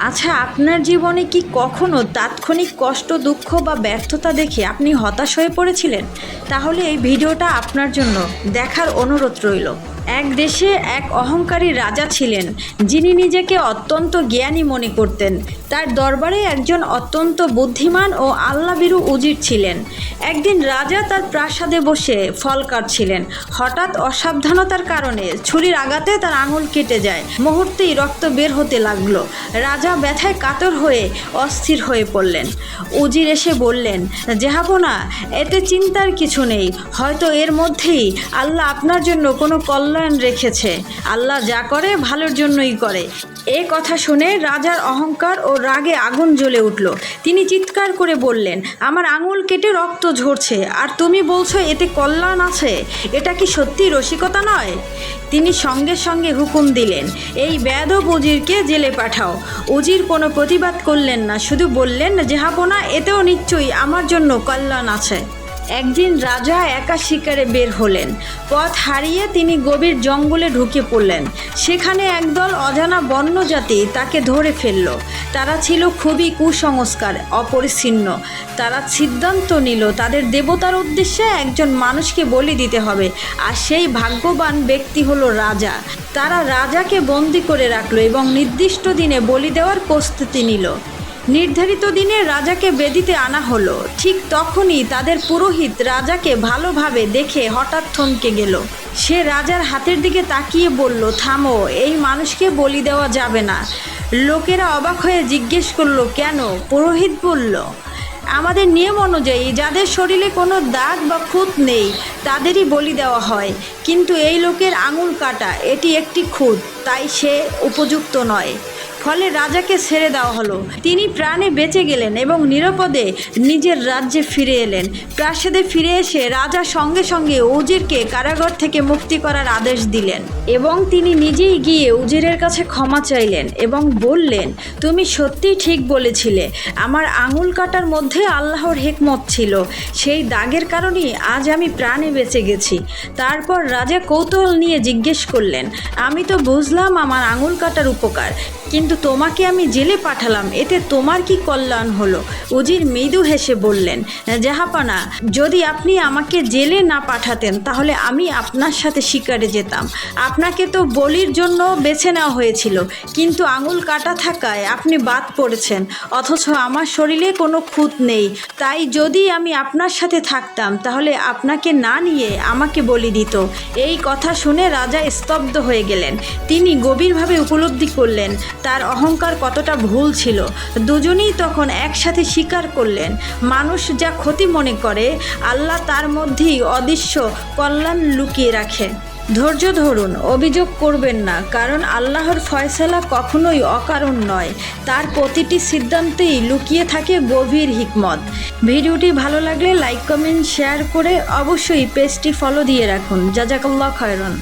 আচ্ছা, আপনার জীবনে কি কখনো তাৎক্ষণিক কষ্ট, দুঃখ বা ব্যর্থতা দেখে আপনি হতাশ হয়ে পড়েছিলেন? তাহলে এই ভিডিওটা আপনার জন্য দেখার অনুরোধ রইল। এক দেশে এক অহংকারী রাজা ছিলেন, যিনি নিজেকে অত্যন্ত জ্ঞানী মনে করতেন। তার দরবারে একজন অত্যন্ত বুদ্ধিমান ও আল্লাভীরু উজির ছিলেন। একদিন রাজা তার প্রাসাদে বসে ফল কাটছিলেন। হঠাৎ অসাবধানতার কারণে ছুরির আঘাতে তার আঙুল কেটে যায়। মুহূর্তেই রক্ত বের হতে লাগলো। রাজা ব্যথায় কাতর হয়ে অস্থির হয়ে পড়লেন। উজির এসে বললেন, জাহাপনা, এতে চিন্তার কিছু নেই। হয়তো এর মধ্যেই আল্লাহ আপনার জন্য কোনো কল্যাণ রেখেছে। আল্লাহ যা করে ভালোর জন্যই করে। এ কথা শুনে রাজার অহংকার ও রাগে আগুন জ্বলে উঠল। তিনি চিৎকার করে বললেন, আমার আঙুল কেটে রক্ত ঝরছে, আর তুমি বলছো এতে কল্যাণ আছে? এটা কি সত্যি রসিকতা নয়? তিনি সঙ্গে সঙ্গে হুকুম দিলেন, এই বেয়াদব উজিরকে জেলে পাঠাও। উজির কোনো প্রতিবাদ করলেন না, শুধু বললেন, জাহাপনা, এতেও নিশ্চয়ই আমার জন্য কল্যাণ আছে। একদিন রাজা একা শিকারে বের হলেন। পথ হারিয়ে তিনি গভীর জঙ্গলে ঢুকে পড়লেন। সেখানে একদল অজানা বন্যজাতি তাকে ধরে ফেলল। তারা ছিল খুবই কুসংস্কার, অপরিচ্ছন্ন। তারা সিদ্ধান্ত নিল তাদের দেবতার উদ্দেশ্যে একজন মানুষকে বলি দিতে হবে, আর সেই ভাগ্যবান ব্যক্তি হলো রাজা। তারা রাজাকে বন্দি করে রাখলো এবং নির্দিষ্ট দিনে বলি দেওয়ার প্রস্তুতি নিল। নির্ধারিত দিনে রাজাকে বেদিতে আনা হলো। ঠিক তখনই তাদের পুরোহিত রাজাকে ভালোভাবে দেখে হঠাৎ থমকে গেল। সে রাজার হাতের দিকে তাকিয়ে বলল, থামো, এই মানুষকে বলি দেওয়া যাবে না। লোকেরা অবাক হয়ে জিজ্ঞেস করলো, কেন? পুরোহিত বলল, আমাদের নিয়ম অনুযায়ী যাদের শরীরে কোনো দাগ বা খুঁত নেই তাদেরই বলি দেওয়া হয়, কিন্তু এই লোকের আঙুল কাটা, এটি একটি খুঁত, তাই সে উপযুক্ত নয়। ফলে রাজাকে ছেড়ে দেওয়া হলো। তিনি প্রাণে বেঁচে গেলেন এবং নিরাপদে নিজের রাজ্যে ফিরে এলেন। প্রাসাদে ফিরে এসে রাজা সঙ্গে সঙ্গে উজিরকে কারাগার থেকে মুক্তি করার আদেশ দিলেন এবং তিনি নিজেই গিয়ে উজিরের কাছে ক্ষমা চাইলেন এবং বললেন, তুমি সত্যিই ঠিক বলেছিলে, আমার আঙুল কাটার মধ্যে আল্লাহর হিকমত ছিল। সেই দাগের কারণেই আজ আমি প্রাণে বেঁচে গেছি। তারপর রাজা কৌতূহল নিয়ে জিজ্ঞেস করলেন, আমি তো বুঝলাম আমার আঙুল কাটার উপকার, কিন্তু তোমাকে আমি জেলে পাঠালাম, এতে তোমার কি কল্যাণ হলো? উজির মৃদু হেসে বললেন, জাহাপনা, যদি আপনি আমাকে জেলে না পাঠাতেন তাহলে আমি আপনার সাথে শিকারে যেতাম। আপনাকে তো বলির জন্য বেছে নেওয়া হয়েছিল, কিন্তু আঙুল কাটা থাকায় আপনি বাদ পড়েছেন, অথচ আমার শরীরে কোনো খুঁত নেই। তাই যদি আমি আপনার সাথে থাকতাম তাহলে আপনাকে না নিয়ে আমাকে বলি দিত। এই কথা শুনে রাজা স্তব্ধ হয়ে গেলেন। তিনি গভীরভাবে উপলব্ধি করলেন তার অহংকার কতটা ভুল ছিল। দুজনেই তখন একসাথে স্বীকার করলেন, মানুষ যা ক্ষতি মনে করে আল্লাহ তার মধ্যেই অদৃশ্য কল্যাণ লুকিয়ে রাখে। ধৈর্য ধরুন, অভিযোগ করবেন না, কারণ আল্লাহর ফয়সালা কখনোই অকারণ নয়। তার প্রতিটি সিদ্ধান্তেই লুকিয়ে থাকে গভীর হিকমত। ভিডিওটি ভালো লাগলে লাইক, কমেন্ট, শেয়ার করে অবশ্যই পেজটি ফলো দিয়ে রাখুন। জাযাকাল্লাহু খায়রান।